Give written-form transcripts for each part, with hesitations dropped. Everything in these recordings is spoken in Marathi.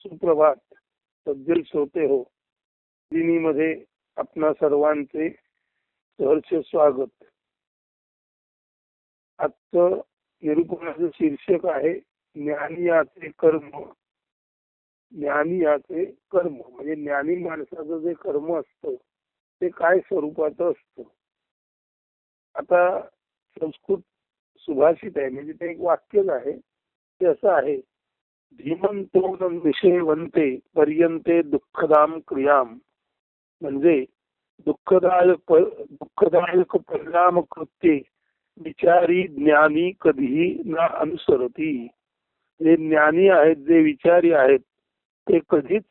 सुप्रभात सज्जन श्रोते हो. दिनीमध्ये आपणा सर्वांचे सहर्ष स्वागत. आजचं निरूपणाचं शीर्षक आहे ज्ञानी याचे कर्म. ज्ञानी याचे कर्म म्हणजे ज्ञानी माणसाचं जे कर्म असतं ते काय स्वरूपाचं असतं. आता संस्कृत सुभाषित आहे, म्हणजे ते एक वाक्यच आहे. ते असं आहे, धीमंतो विषयवंते पर्यंते दुःखदाम क्रियाम. म्हणजे दुःखदायक परिणाम कृत्ये विचारी ज्ञानी कधीही न अनुसरती. जे ज्ञानी आहेत, जे विचारी आहेत, ते कधीच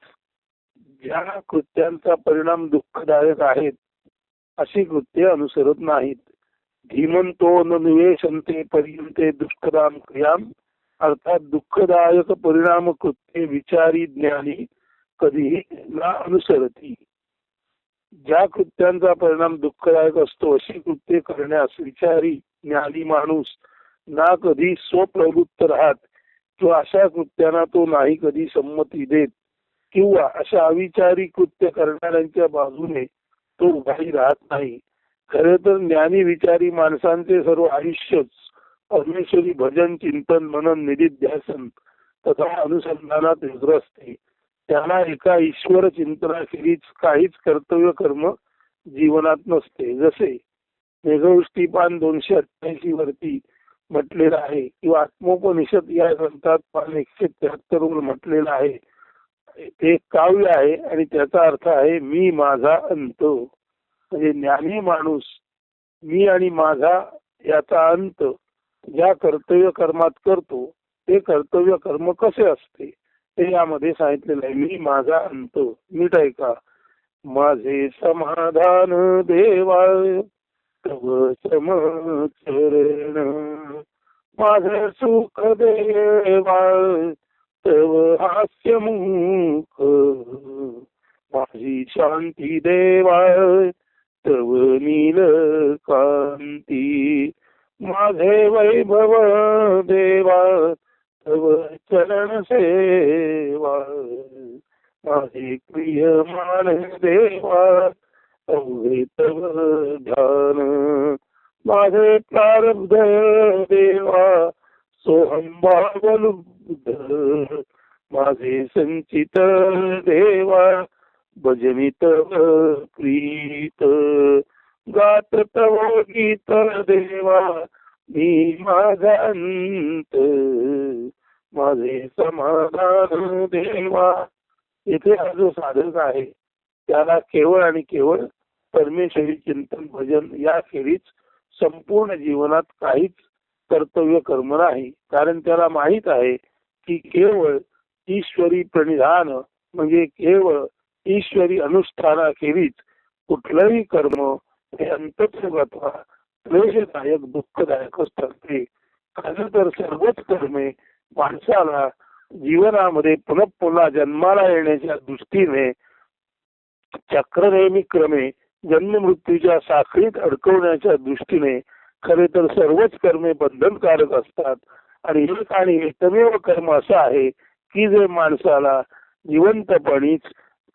ज्या कृत्यांचा परिणाम दुःखदायक आहेत अशी कृत्य अनुसरत नाहीत. धीमंतो न निवेशन्ते पर्यंते दुःखदाम क्रियाम, अर्थात दुःखदायक परिणाम कृत्ये विचारी ज्ञानी कधीही न अनुसरती. ज्या कृत्यांचा परिणाम दुःखदायक असतो अशी कृत्ये करण्यास विचारी ज्ञानी माणूस ना कधी स्वप्रवृत्त राहत, किंवा अशा कृत्यांना तो नाही कधी संमती देत, किंवा अशा अविचारी कृत्य करणाऱ्यांच्या बाजूने तो उभाही राहत नाही. खरे तर ज्ञानी विचारी माणसांचे सर्व आयुष्यच परमेश्वरी भजन, चिंतन, मनन, निधिध्यासन तथा अनुसंधानात व्यग्र असते. त्याला एका ईश्वर चिंतनाखेरीज काहीच कर्तव्य कर्म जीवनात नसते. जसे मेघवृष्टीपान 288 वरती म्हटलेलं आहे, किंवा आत्मोपनिषद या ग्रंथात पान 173 वर म्हटलेलं आहे. ते काव्य आहे आणि त्याचा अर्थ आहे मी माझा अंत. म्हणजे ज्ञानी माणूस मी आणि माझा याचा अंत ज्या कर्तव्य कर्मात करतो ते कर्तव्य कर्म कसे असते ते यामध्ये सांगितलेलं आहे. मी माझा अंत. नीट ऐका. माझे समाधान देवा तव चरण, माझे सुख देवा तव हास्यमुख, माझी शांती देवा तव नीलकांती, माझे वैभव देवा तव चरण सेवा, माझे प्रियमान देवा अवघे तव ध्यान, माझे प्रारब्ध देवा सोहम भावलुब्ध, माझे संचित देवा भजनी तव प्रीत, गात तव गीत देवा मी माझा अंत, माझे समाधान देवा. इथे हा जो साधक आहे त्याला केवळ आणि केवळ परमेश्वरी चिंतन, भजन याखेरीज संपूर्ण जीवनात काहीच कर्तव्य कर्म नाही. कारण त्याला माहित आहे की केवळ ईश्वरी प्रणिधान म्हणजे केवळ ईश्वरी अनुष्ठानाखेरीज कुठलंही कर्म हे अंतत्वगत्वा क्लेशदायक, दुःखदायकच ठरते. खरं तर सर्वच कर्मे माणसाला जीवनामध्ये पुन्हा पुन्हा जन्माला येण्याच्या दृष्टीने चक्रनेमी क्रमे जन्म मृत्यूच्या साखळीत अडकवण्याच्या दृष्टीने खरे तर सर्वच कर्मे बंधनकारक असतात. आणि एक आणि एकमेव कर्म असं आहे की जे माणसाला जिवंतपणीच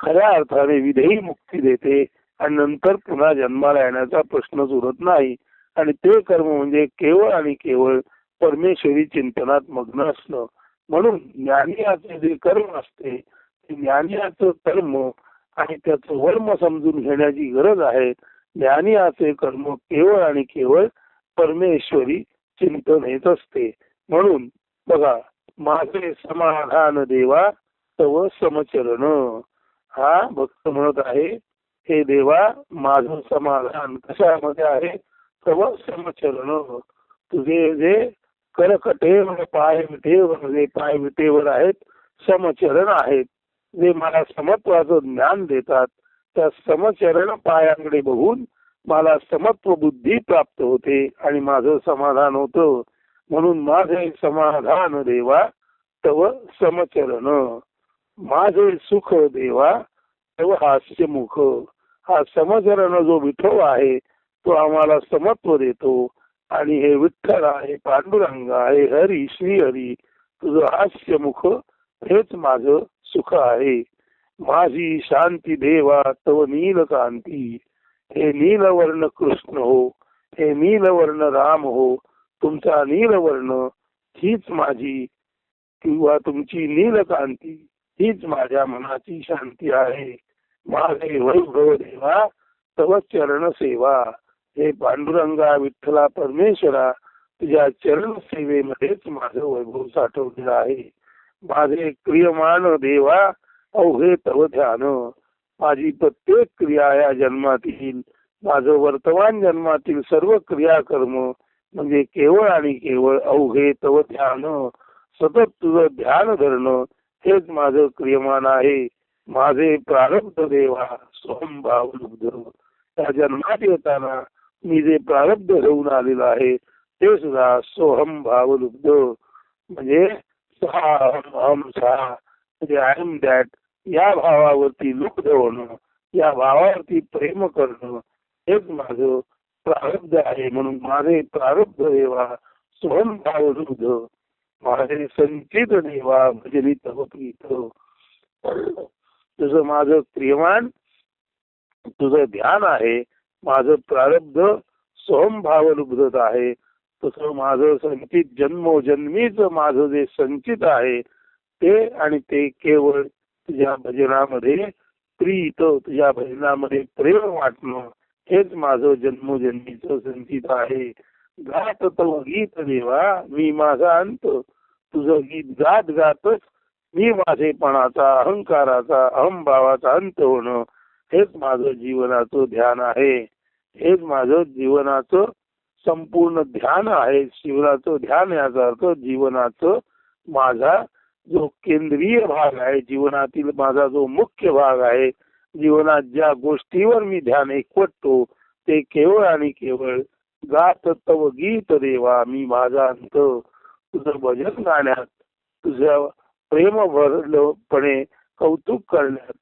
खऱ्या अर्थाने विधेयी मुक्ती देते आणि नंतर पुन्हा जन्माला येण्याचा प्रश्नच उरत नाही. आणि ते कर्म म्हणजे केवळ आणि केवळ परमेश्वरी चिंतनात मग्न असणं. म्हणून ज्ञानियाचे जे कर्म असते ते ज्ञानियाचं कर्म आणि त्याचं वर्म समजून घेण्याची गरज आहे. ज्ञानियाचे कर्म केवळ आणि केवळ परमेश्वरी चिंतन हेच असते. म्हणून बघा, माझे समाधान देवा तव समचरण. हा भक्त म्हणत आहे, हे देवा माझं समाधान कशामध्ये आहे? तव समचरण. तुझे जे करकटेवर पाय विटेवर, जे पाय विटेवर आहेत, समचरण आहेत, जे मला समत्वाचं ज्ञान देतात, त्या समचरण पायांकडे बघून मला समत्व बुद्धी प्राप्त होते आणि माझं समाधान होतं. म्हणून माझे समाधान देवा तव समचरण, माझे सुख देवा तव हास्यमुख. हा समचरण जो विठो आहे तो आम्हाला समत्व देतो. आणि हे विठ्ठल आहे, पांडुरंग आहे, हरी श्री हरी, तुझं हास्यमुख हेच माझं सुख आहे. माझी शांती देवा तव नील कांती, हे नीलवर्ण कृष्ण हो, हे नीलवर्ण राम हो, तुमचा नीलवर्ण हीच माझी किंवा तुमची नीलकांती हीच माझ्या मनाची शांती आहे. माझे वैभव देवा तव चरण सेवा, हे पांडुरंगा विठ्ठला परमेश्वरा तुझ्या चरण सेवेमध्येच माझं वैभव साठवलेलं आहे. माझे क्रियमान देवा अवघे तव ध्यान, माझी प्रत्येक क्रिया या जन्मातील, माझं वर्तमान जन्मातील सर्व क्रियाकर्म म्हणजे केवळ आणि केवळ अवघे तव ध्यान, सतत तुझं ध्यान धरणं हेच माझं क्रियमान आहे. माझे प्रारब्ध देवा स्वभाव लुब्ध, त्या जन्मात येताना मी जे प्रारब्ध घेऊन आलेलं आहे ते सुद्धा सोहम भाव लुब्ध, म्हणजे म्हणजे आय एम दॅट या भावावरती लुब्ध होणं, या भावावरती प्रेम करणं हेच माझं प्रारब्ध आहे. म्हणून माझे प्रारब्ध देवा सोहम भाव लुब्ध, माझे संचित देवा भजनी तव प्रीत. तुझं माझं क्रियमान तुझं ध्यान आहे, माझं प्रारब्ध सोमभाव लुब्धत आहे, तसं माझं संचित जन्मोजन्मीच माझं जे संचित आहे ते, आणि ते केवळ तुझ्या भजनामध्ये प्रीत, तुझ्या भजनामध्ये प्रेम वाटणं हेच माझं जन्मोजन्मीच संचित आहे. गात तव गीत देवा मी माझा अंत, तुझं गीत गात गातच मी माझेपणाचा अहंकाराचा अहमभावाचा अंत होणं हेच माझं जीवनाचं ध्यान आहे. हेच माझं जीवनाचं संपूर्ण ध्यान आहे. जीवनाचं ध्यान याचा अर्थ जीवनाचं माझा जो केंद्रीय भाग आहे, जीवनातील माझा जो मुख्य भाग आहे, जीवनात ज्या गोष्टीवर मी ध्यान एकवटतो ते केवळ आणि केवळ गात तव गीत देवा मी माझा अंत, तुझं भजन गाण्यात, तुझ्या प्रेम भरलपणे कौतुक करण्यात,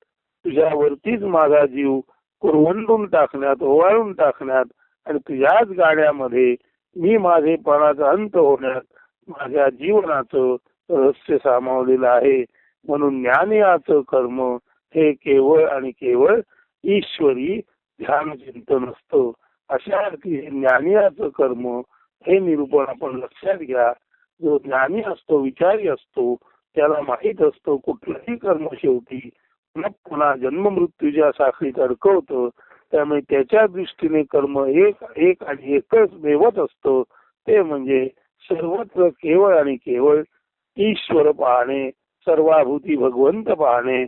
तुझ्यावरतीच माझा जीव कुरवंडून टाकण्यात, ओवाळून टाकण्यात आणि तुझ्याच गाण्यामध्ये मी माझेपणाचा अंत होण्यात माझ्या जीवनाचं रहस्य सामावलेलं आहे. म्हणून ज्ञानियाचं कर्म हे केवळ आणि केवळ ईश्वरी ध्यान चिंतन असतं. अशा अर्थी ज्ञानियाचं कर्म हे निरूपण आपण लक्षात घ्या. जो ज्ञानी असतो, विचारी असतो, त्याला माहीत असतो कुठलंही कर्म शेवटी पुन्हा जन्म मृत्यूच्या साखळीत अडकवतं. त्यामुळे त्याच्या दृष्टीने कर्म एक आणि एकच देवत असतं, ते म्हणजे सर्वत्र केवळ आणि केवळ ईश्वर पाहणे, सर्वाभूती भगवंत पाहणे,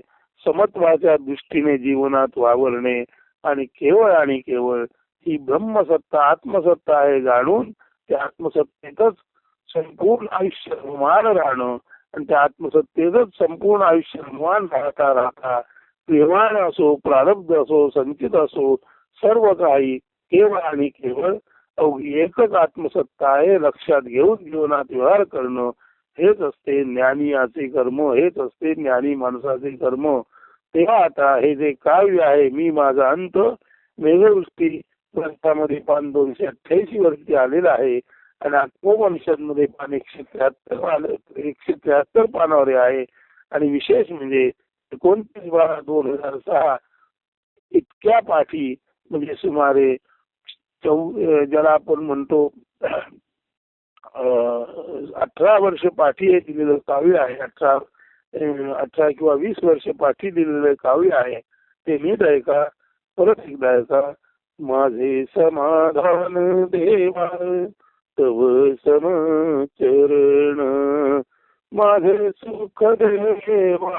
समत्वाच्या दृष्टीने जीवनात वावरणे आणि केवळ ही ब्रह्मसत्ता आत्मसत्ता आहे जाणून त्या आत्मसत्तेतच संपूर्ण आयुष्य रममाण राहणं आणि त्या आत्मसत्तेतच संपूर्ण आयुष्य रममाण राहता प्रेमान असो, प्रारब्ध असो, संचित असो, सर्व काही केवळ आणि केवळ अवघी एकच आत्मसत्ता आहे लक्षात घेऊन जीवनात व्यवहार करणं हेच असते ज्ञानियाचे कर्म, हेच असते ज्ञानी माणसाचे कर्म. तेव्हा आता हे जे काव्य आहे मी माझा अंत मेघवृष्टी ग्रंथामध्ये पान 288 वरती आलेला आहे आणि आत्मोपनिषद मध्ये पान 173 पानावर आहे. आणि विशेष म्हणजे 29/12/2006 इतक्या पाठी म्हणजे सुमारे ज्याला आपण म्हणतो 18 वर्ष पाठी हे दिलेलं काव्य आहे. 18 किंवा 20 वर्ष पाठी दिलेलं काव्य आहे. ते नीट आहे का, परत एकदा आहे का. माझे समाधान देवा तव समचरण, माझे सुख देवा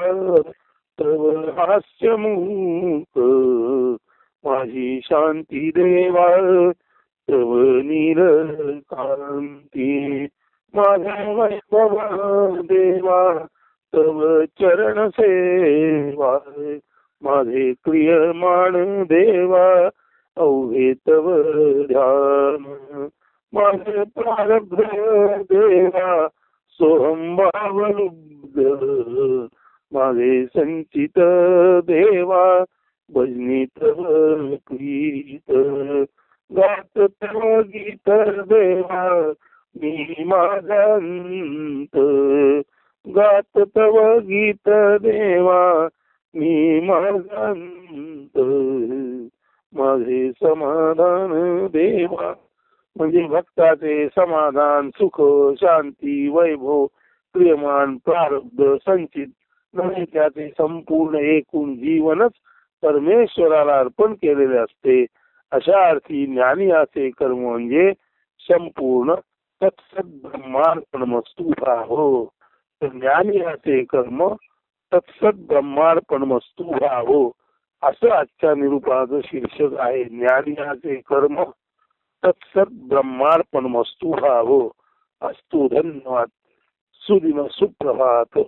तव हास्यमुख, माझी शांती देवा तव नीलकांती, माझे वैभव देवा तव चरण सेवा, माझे प्रियमान देवा अवघे तव ध्यान, माझे प्रारब्ध देवा सोहम भाव लुब्ध, माझे संचित देवा भजनी तव प्रीत, गात तव गीत देवा मी माझा अंत, गात तव गीत देवा मी माझांत, माझे समाधान देवा. म्हणजे भक्ताचे समाधान, सुख, शांती, वैभव, प्रियमान, प्रारब्ध, संचित नव्हे त्याचे संपूर्ण एकूण जीवनच परमेश्वराला अर्पण केलेले असते. अशा अर्थी ज्ञानी असे कर्म म्हणजे संपूर्ण तत्सत ब्रह्मार्पणमस्तु भावो. तर ज्ञानी असे कर्म तत्सत ब्रह्मार्पणमस्तु भावो असं आजच्या निरूपणाचं शीर्षक आहे. ज्ञानी असे कर्म तत्सत ब्रह्मार्पणमस्तु भावो. अस्तु. धन्यवाद. सुदिन सुप्रभात.